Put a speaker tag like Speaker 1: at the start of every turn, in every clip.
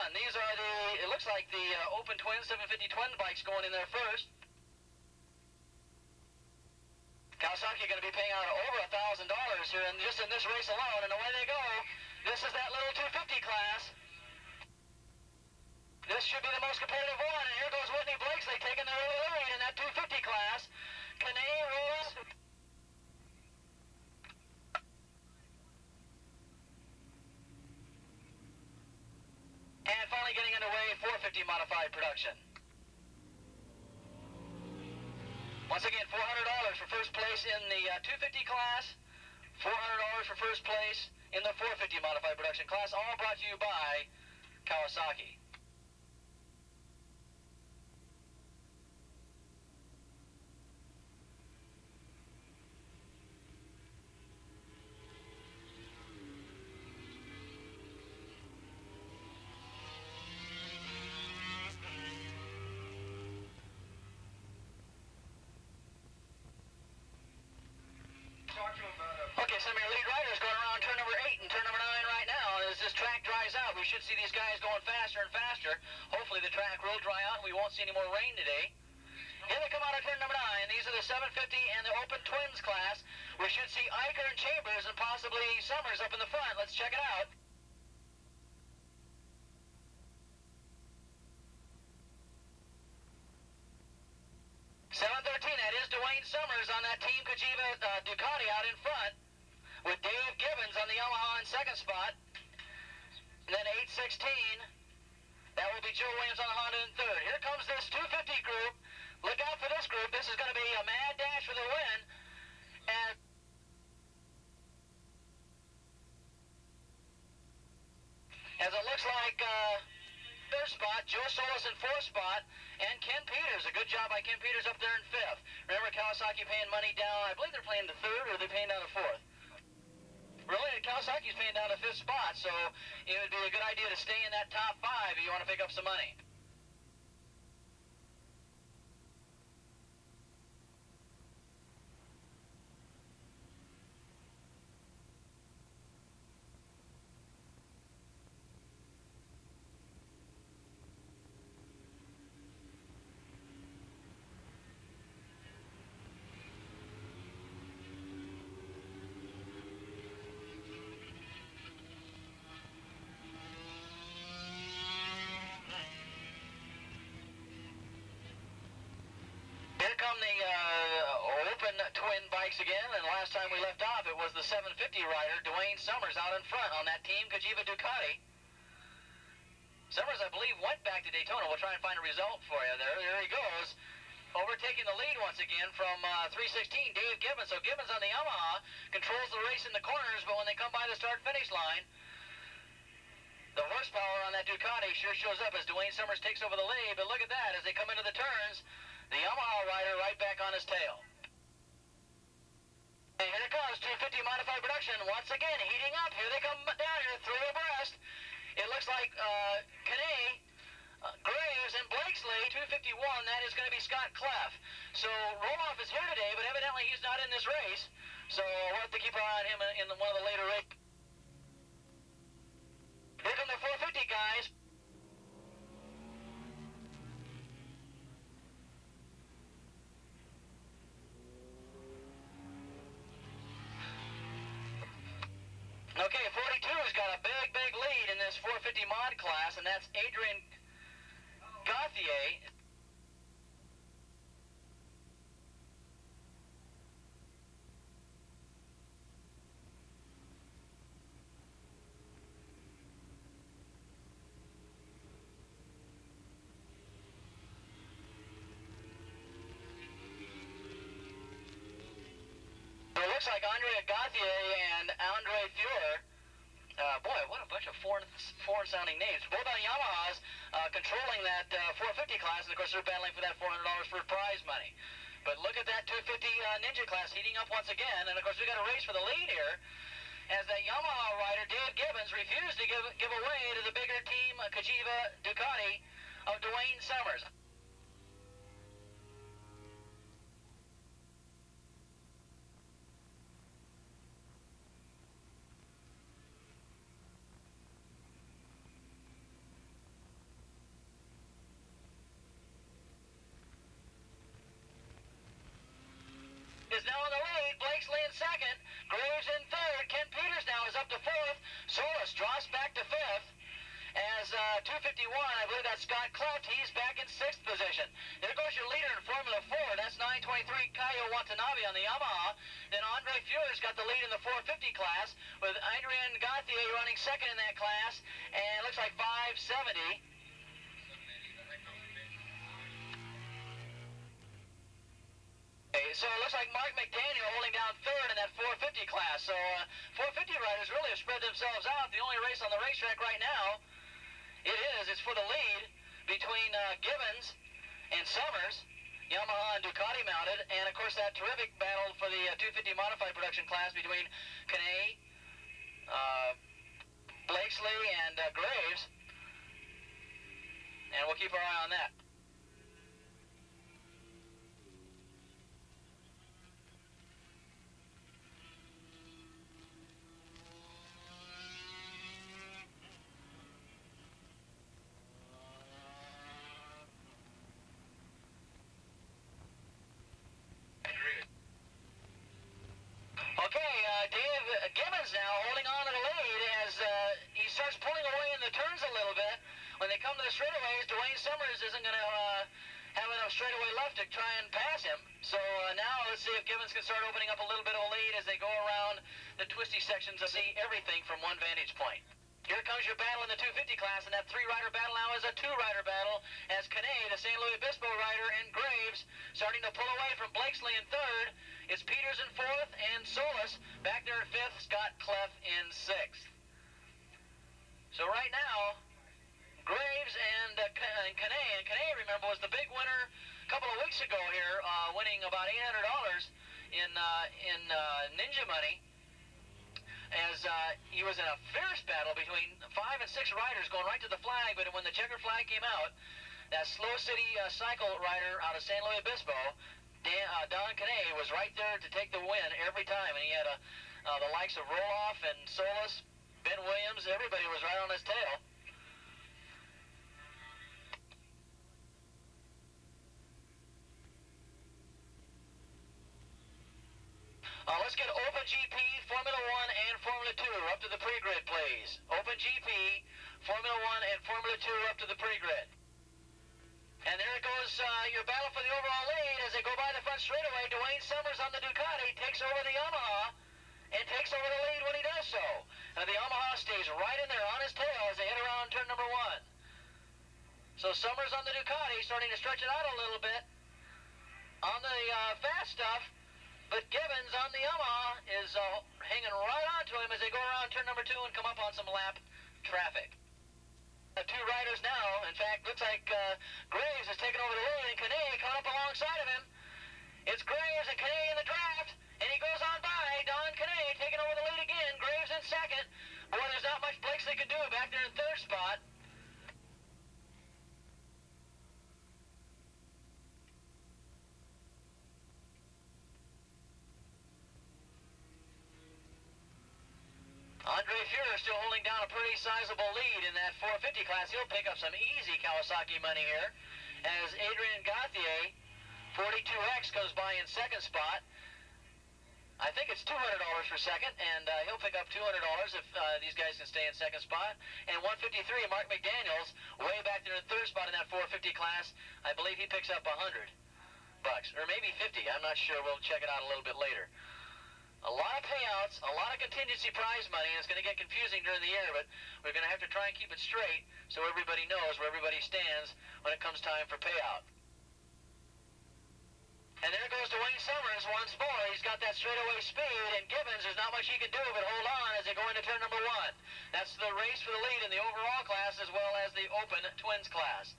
Speaker 1: And these are it looks like the Open Twin 750 twin bikes going in there first. Kawasaki going to be paying out over $1,000 here just in this race alone, and away they go. This is that little 250 class. This should be the most competitive one, and here goes Whitney Blakesley taking the early lead in that 250 class. Kane rolls. And finally getting underway, 450 modified production. Once again, $400 for first place in the 250 class, $400 for first place in the 450 modified production class, all brought to you by Kawasaki. Okay, some of your lead riders going around turn number 8 and turn number 9 right now. As this track dries out, we should see these guys going faster and faster. Hopefully the track will dry out and we won't see any more rain today. Here they come out of turn number 9. These are the 750 and the Open Twins class. We should see Iker and Chambers and possibly Summers up in the front. Let's check it out. That is Dwayne Summers on that Team Kajiva Ducati out in front, with Dave Gibbons on the Yamaha in second spot. And then 816, that will be Joe Williams on the Honda in third. Here comes this 250 group. Look out for this group. This is going to be a mad dash for the win. And as it looks like third spot, Joe Solis in fourth spot, and Ken Peters. A good job by Ken Peters up there in fifth. Remember, Kawasaki paying money down. I believe they're paying the third, or they're paying down the fourth. Really, Kawasaki's paying down the fifth spot, so it would be a good idea to stay in that top 5 if you want to pick up some money. The Open Twin bikes again, and last time we left off, it was the 750 rider, Dwayne Summers, out in front on that Team Kajiva Ducati. Summers, I believe, went back to Daytona. We'll try and find a result for you there. There he goes, overtaking the lead once again from 316, Dave Gibbons. So Gibbons on the Yamaha controls the race in the corners, but when they come by the start-finish line, the horsepower on that Ducati sure shows up as Dwayne Summers takes over the lead. But look at that, as they come into the turns, the Yamaha rider right back on his tail. And here it comes, 250 modified production. Once again, heating up. Here they come down here, 3 abreast. It looks like Kane, Graves, and Blakesley, 251. That is going to be Scott Clef. So Roloff is here today, but evidently he's not in this race. So we'll have to keep our eye on him in one of the later races. Here come the 450 guys. Okay, 42's got a big lead in this 450 mod class, and that's Adrian Gauthier. It looks like Andrea Gauthier and Andre Fuhrer. Boy, what a bunch of foreign-sounding names. Both on Yamahas, controlling that 450 class, and of course they're battling for that $400 for prize money. But look at that 250 Ninja class heating up once again, and of course we got a race for the lead here, as that Yamaha rider Dave Gibbons refused to give away to the bigger Team Kajiva Ducati of Dwayne Summers. now in the lead. Blakesley in second. Graves in third. Ken Peters now is up to fourth. Solis drops back to fifth. As 251, I believe that's Scott Cleft. He's back in sixth position. There goes your leader in Formula 4. That's 923 Kaio Watanabe on the Yamaha. Then Andre Fuhrer's got the lead in the 450 class with Adrian Gauthier running second in that class. And it looks like 570. So it looks like Mark McDaniel holding down third in that 450 class. So 450 riders really have spread themselves out. The only race on the racetrack right now, it's for the lead between Gibbons and Summers, Yamaha and Ducati mounted, and of course that terrific battle for the 250 modified production class between Kane, Blakesley, and Graves. And we'll keep our eye on that. Dave Gibbons now holding on to the lead as he starts pulling away in the turns a little bit. When they come to the straightaways, Dwayne Summers isn't going to have enough straightaway left to try and pass him. So now let's see if Gibbons can start opening up a little bit of a lead as they go around the twisty sections to see everything from one vantage point. Here comes your battle in the 250 class, and that three-rider battle now is a two-rider battle as Kane, the St. Louis Obispo rider, and Graves starting to pull away from Blakesley in third. It's Peters in fourth, and Solis back there in fifth, Scott Cleft in sixth. So right now, Graves and Kane, remember, was the big winner a couple of weeks ago here, winning about $800 in Ninja Money, as he was in a fierce battle between 5 and 6 riders going right to the flag. But when the checker flag came out, that Slow City cycle rider out of San Luis Obispo, Don Kane, was right there to take the win every time, and he had the likes of Roloff and Solis, Ben Williams, everybody was right on his tail. Let's get Open GP, Formula 1, and Formula 2 up to the pre-grid, please. Open GP, Formula 1, and Formula 2 up to the pre-grid. And there it goes, your battle for the overall lead as they go by the front straightaway. Dwayne Summers on the Ducati takes over the Yamaha and takes over the lead when he does so. And the Yamaha stays right in there on his tail as they head around turn number 1. So Summers on the Ducati starting to stretch it out a little bit on the fast stuff. But Gibbons on the Yamaha is hanging right on to him as they go around turn number 2 and come up on some lap traffic. Two riders now. In fact, looks like Graves is taking over the lead, and Kane coming up alongside of him. It's Graves and Kane in the draft, and he goes on by. Don Kane taking over the lead again. Graves in second. Boy, there's not much Blakesley can do back there in third spot. Andre Fuhrer still holding down a pretty sizable lead in that 450 class. He'll pick up some easy Kawasaki money here as Adrian Gauthier, 42X, goes by in second spot. I think it's $200 for second, and he'll pick up $200 if these guys can stay in second spot. And 153, Mark McDaniels, way back there in third spot in that 450 class. I believe he picks up $100, or maybe 50. I'm not sure. We'll check it out a little bit later. A lot of payouts, a lot of contingency prize money, and it's going to get confusing during the year, but we're going to have to try and keep it straight so everybody knows where everybody stands when it comes time for payout. And there goes Dwayne Summers once more. He's got that straightaway speed, and Gibbons, there's not much he can do but hold on as they go into turn number 1. That's the race for the lead in the overall class as well as the open twins class.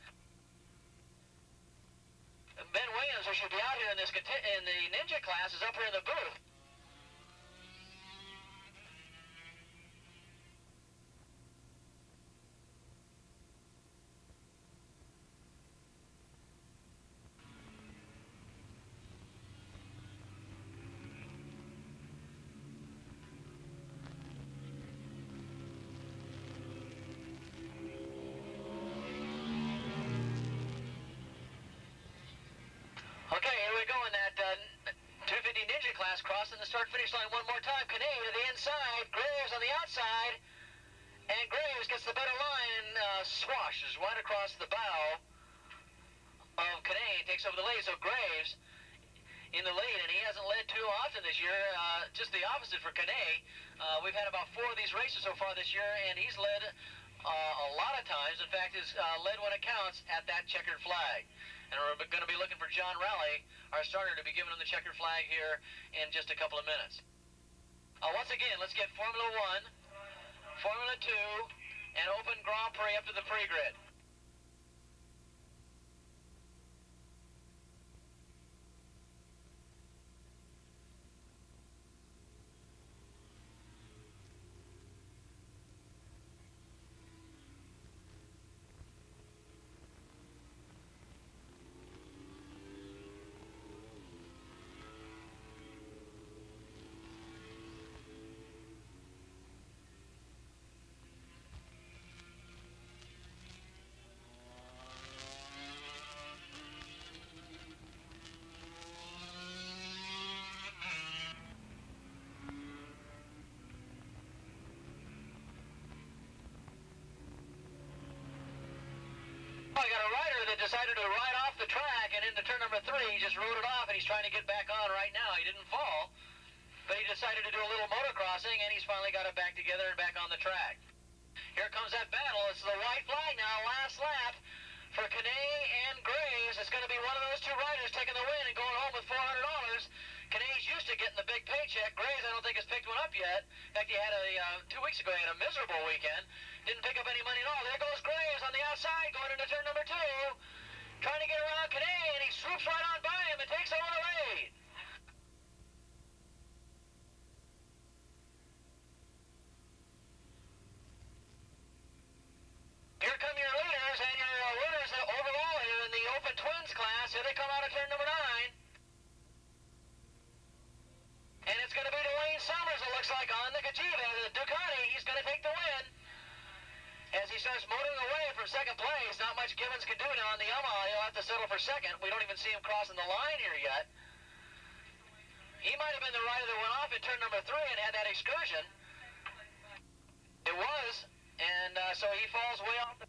Speaker 1: Ben Williams, who should be out here in the Ninja class, is up here in the booth. Okay, here we go in that 250 Ninja class crossing the start-finish line one more time. Kane to the inside, Graves on the outside, and Graves gets the better line and swashes right across the bow of Kane, takes over the lead. So Graves in the lead, and he hasn't led too often this year, just the opposite for Kane. We've had about 4 of these races so far this year, and he's led a lot of times. In fact, has led when it counts at that checkered flag. And we're going to be looking for John Raleigh, our starter, to be giving him the checkered flag here in just a couple of minutes. Once again, let's get Formula 1, Formula 2, and Open Grand Prix up to the pre-grid. I got a rider that decided to ride off the track and into turn number 3. He just rode it off, and he's trying to get back on right now. He didn't fall, but he decided to do a little motocrossing, and he's finally got it back together and back on the track. Here comes that battle. It's the white flag now, last lap for Kane and Graves. It's going to be one of those 2 riders taking the win and going home with $400. Kane's used to getting the big paycheck. Graves, I don't think, has picked one up yet. In fact, he had 2 weeks ago, he had a miserable weekend. Didn't pick up any money at all. There goes Graves on the outside, going into turn number 2. Trying to get around Kane, and he swoops right on by him and takes over the lead. Here come your leaders and your winners overall here in the Open Twins class. Here they come out of turn number 9. And it's going to be Dwayne Summers, it looks like, on the Kajiva, the Ducati. He's going to take the win. As he starts motoring away from second place, not much Gibbons can do now on the Yamaha. He'll have to settle for second. We don't even see him crossing the line here yet. He might have been the rider that went off in turn number 3 and had that excursion. It was, and so he falls way off the